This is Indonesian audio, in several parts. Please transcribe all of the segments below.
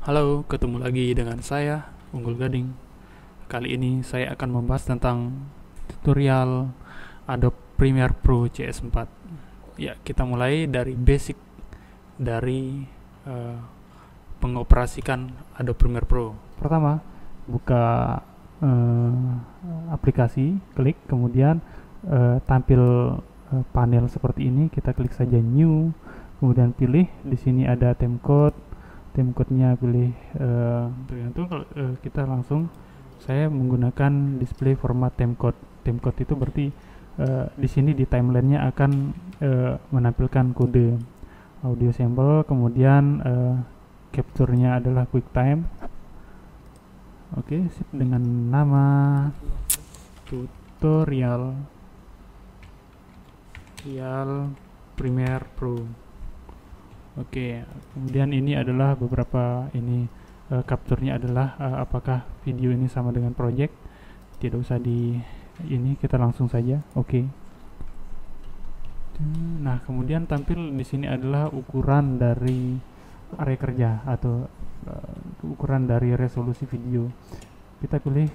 Halo, ketemu lagi dengan saya, Unggul Gading. Kali ini saya akan membahas tentang tutorial Adobe Premiere Pro CS4. Ya, kita mulai dari basic dari eh, pengoperasikan Adobe Premiere Pro. Pertama, buka aplikasi, klik, kemudian tampil panel seperti ini. Kita klik saja New, kemudian pilih. Di sini ada timecode-nya pilih, tergantung. Kalau kita langsung, saya menggunakan display format timecode. Timecode itu berarti di sini di timelinenya akan menampilkan kode audio sample, kemudian capture-nya adalah QuickTime. Oke, sip, dengan nama tutorial Premiere Pro. Oke, kemudian ini adalah beberapa capture-nya adalah apakah video ini sama dengan project. Tidak usah di ini, kita langsung saja. Oke. Nah, kemudian tampil di sini adalah ukuran dari area kerja atau ukuran dari resolusi video. Kita pilih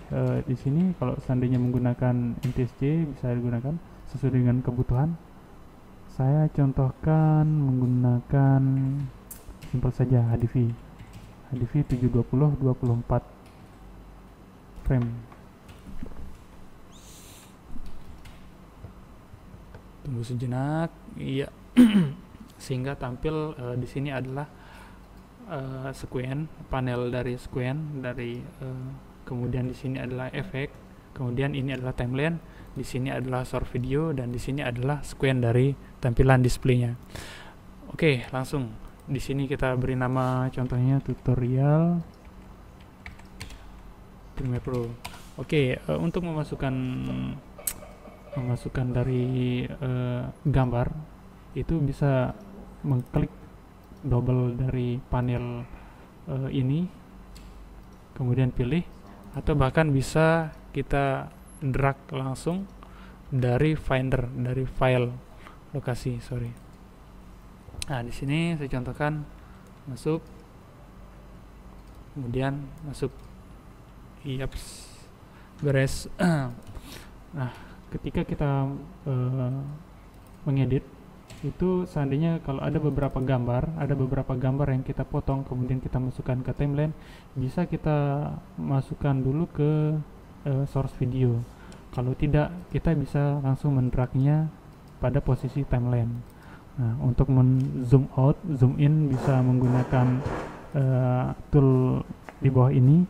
di sini. Kalau seandainya menggunakan NTSC bisa digunakan sesuai dengan kebutuhan. Saya contohkan menggunakan simpel saja HDV 720 24 frame. Tunggu sejenak. Iya. Sehingga tampil di sini adalah sequence, panel dari sequence dari kemudian di sini adalah efek, kemudian ini adalah timeline, di sini adalah source video, dan di sini adalah sequence dari tampilan displaynya. Oke, langsung di sini kita beri nama contohnya tutorial Premiere Pro. Oke, untuk memasukkan dari gambar itu bisa mengklik double dari panel ini, kemudian pilih, atau bahkan bisa kita drag langsung dari Finder, dari file lokasi, Nah, di sini saya contohkan masuk, kemudian masuk, yaps, beres. Nah, ketika kita mengedit itu, seandainya kalau ada beberapa gambar yang kita potong kemudian kita masukkan ke timeline, bisa kita masukkan dulu ke source video. Kalau tidak, kita bisa langsung mendragnya pada posisi timeline. Nah, untuk zoom out, zoom in bisa menggunakan tool di bawah ini,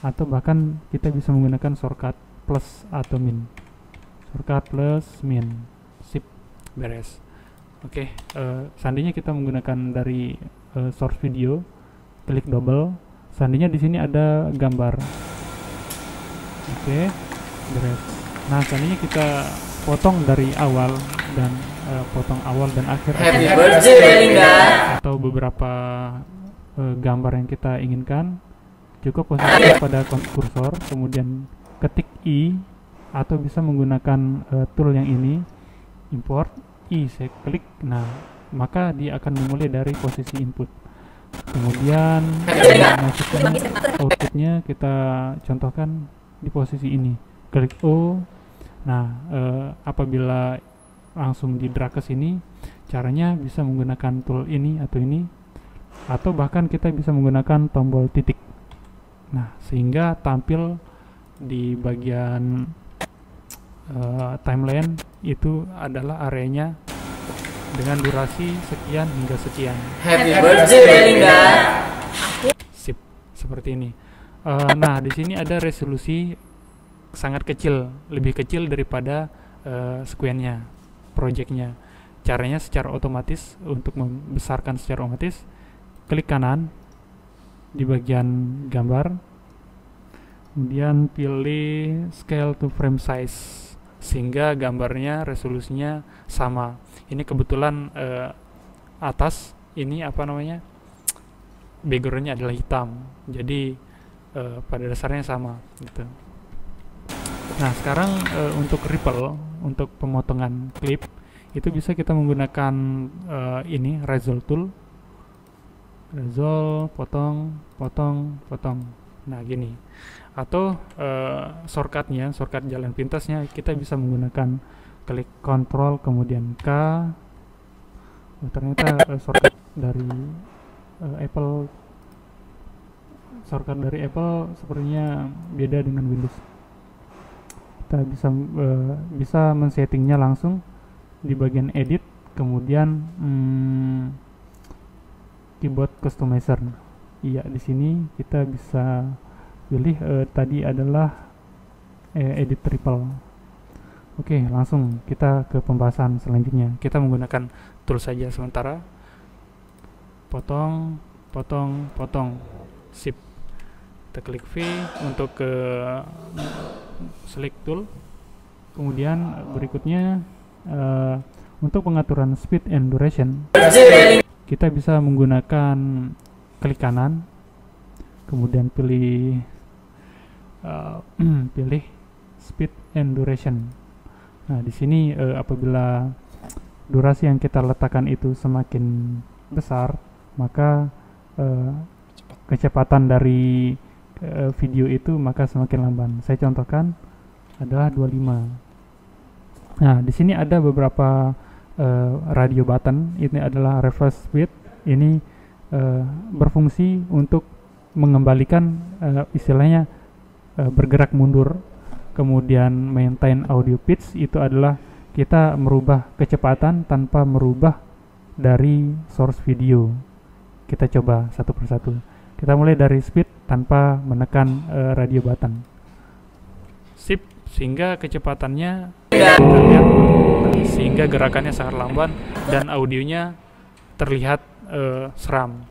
atau bahkan kita bisa menggunakan shortcut plus atau min. Shortcut plus min. Sip, beres. Oke, seandainya kita menggunakan dari source video, klik double. Seandainya di sini ada gambar. Oke, beres. Nah, seandainya kita potong dari awal dan akhir, atau beberapa gambar yang kita inginkan, cukup posisi pada kursor, kemudian ketik I, atau bisa menggunakan tool yang ini, import I, saya klik. Nah, maka dia akan memulai dari posisi input. Kemudian masukkan outputnya, kita contohkan di posisi ini, klik O. Nah, apabila langsung di drag ke sini, caranya bisa menggunakan tool ini, atau bahkan kita bisa menggunakan tombol titik. Nah, sehingga tampil di bagian timeline itu adalah areanya dengan durasi sekian hingga sekian. Happy birthday Belinda. Sip, seperti ini. Nah, di sini ada resolusi sangat kecil, lebih kecil daripada sequence-nya, project-nya. Caranya secara otomatis, untuk membesarkan secara otomatis, klik kanan di bagian gambar, kemudian pilih scale to frame size, sehingga gambarnya resolusinya sama. Ini kebetulan atas ini backgroundnya adalah hitam, jadi pada dasarnya sama gitu. Nah, sekarang untuk ripple, untuk pemotongan klip, itu bisa kita menggunakan ini Result Tool. resolve, potong, potong, potong. Nah gini. Atau shortcut jalan pintasnya kita bisa menggunakan klik Ctrl kemudian K. Ternyata shortcut dari Apple sepertinya beda dengan Windows. Kita bisa men-settingnya langsung di bagian edit, kemudian keyboard customizer. Iya, di sini kita bisa pilih tadi adalah edit triple. Oke, langsung kita ke pembahasan selanjutnya. Kita menggunakan tool saja sementara. Potong, potong, potong. Sip. Kita klik V untuk ke select tool. Kemudian berikutnya untuk pengaturan speed and duration, kita bisa menggunakan klik kanan, kemudian pilih speed and duration. Nah, di sini apabila durasi yang kita letakkan itu semakin besar, maka kecepatan dari video itu maka semakin lamban. Saya contohkan adalah 25. Nah, di sini ada beberapa radio button. Ini adalah reverse speed. Ini berfungsi untuk mengembalikan istilahnya bergerak mundur. Kemudian maintain audio pitch, itu adalah kita merubah kecepatan tanpa merubah dari source video. Kita coba satu persatu. Kita mulai dari speed tanpa menekan radio button. Sip, sehingga kecepatannya terlihat, sehingga gerakannya sangat lamban dan audionya terlihat seram.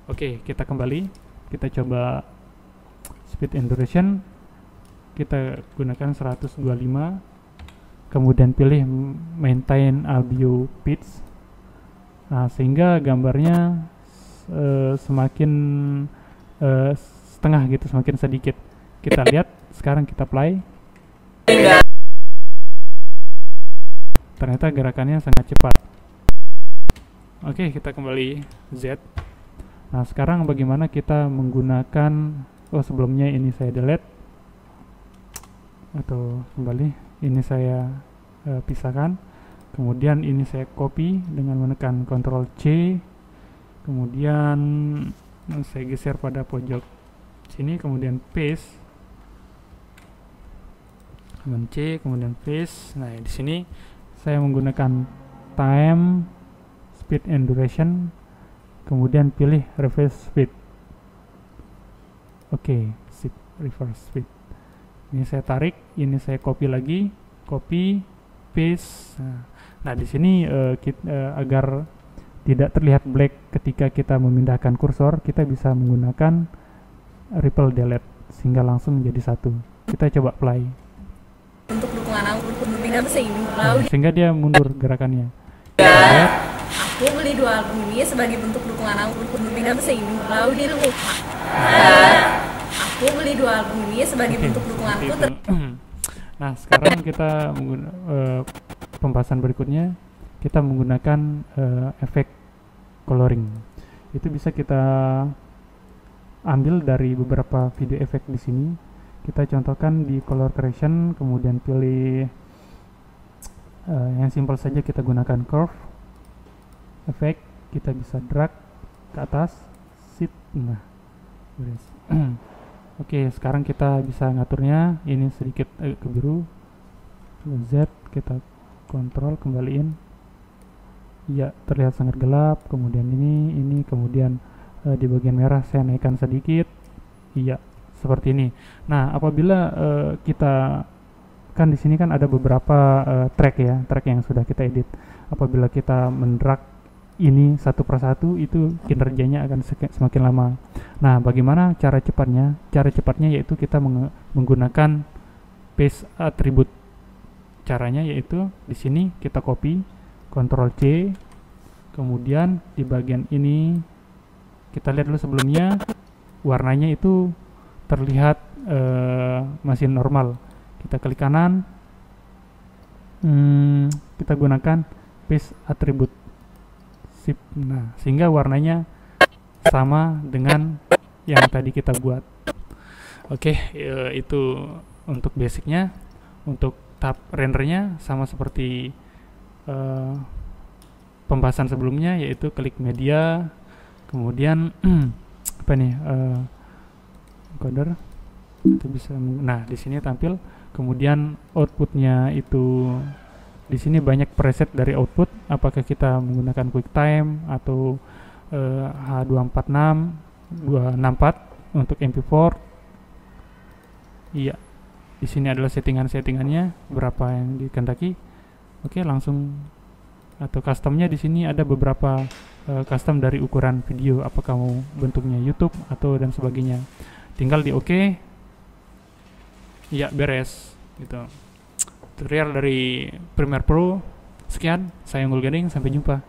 Oke, kita kembali. Kita coba speed and duration. Kita gunakan 125. Kemudian pilih maintain audio pitch. Nah, sehingga gambarnya semakin setengah gitu, semakin sedikit. Kita lihat, sekarang kita play. Ternyata gerakannya sangat cepat. Oke, kita kembali Z. Nah, sekarang bagaimana kita menggunakan, sebelumnya ini saya delete atau kembali, ini saya pisahkan. Kemudian ini saya copy dengan menekan Ctrl C. Kemudian saya geser pada pojok sini, kemudian paste. Kemudian C, kemudian paste. Nah, di sini saya menggunakan time, speed and duration, kemudian pilih reverse speed. Oke, reverse speed. Ini saya tarik, ini saya copy lagi, copy, paste. Nah, di sini agar tidak terlihat black ketika kita memindahkan kursor, kita bisa menggunakan ripple delete sehingga langsung menjadi satu. Kita coba play. Untuk dukungan aku pindah ke sini, sehingga dia mundur gerakannya. Aku beli 2 album ini sebagai bentuk dukungan aku pindah ke sini, lalu dia lupa. Aku beli 2 album ini sebagai bentuk dukunganku. Nah, sekarang kita pembahasan berikutnya, kita menggunakan efek coloring. Itu bisa kita ambil dari beberapa video efek di sini. Kita contohkan di color correction, kemudian pilih yang simpel saja, kita gunakan curve efek. Kita bisa drag ke atas, shift. Nah, beres. Oke, sekarang kita bisa ngaturnya. Ini sedikit ke biru, Z, kita kontrol, kembaliin. Ya, terlihat sangat gelap. Kemudian ini kemudian di bagian merah saya naikkan sedikit. Iya, seperti ini. Nah, apabila kita kan di sini kan ada beberapa track yang sudah kita edit. Apabila kita mendrag ini satu persatu, itu kinerjanya akan semakin lama. Nah, bagaimana cara cepatnya? Cara cepatnya yaitu kita menggunakan paste attribute. Caranya yaitu di sini kita copy, Ctrl C, kemudian di bagian ini kita lihat dulu sebelumnya warnanya itu terlihat masih normal. Kita klik kanan, kita gunakan paste attribute. Nah, sehingga warnanya sama dengan yang tadi kita buat. Oke, itu untuk basicnya. Untuk tahap rendernya sama seperti pembahasan sebelumnya, yaitu klik media, kemudian apa nih, encoder itu bisa. Nah, di sini tampil, kemudian outputnya itu di sini banyak preset dari output, apakah kita menggunakan QuickTime atau H246 264 untuk MP4. Iya, di sini adalah settingannya berapa yang dikehendaki. Oke, langsung atau customnya di sini ada beberapa custom dari ukuran video, apakah mau bentuknya YouTube atau dan sebagainya. Tinggal di OK. Ya, beres gitu. Tutorial dari Premiere Pro sekian, saya Unggul Gading, sampai jumpa.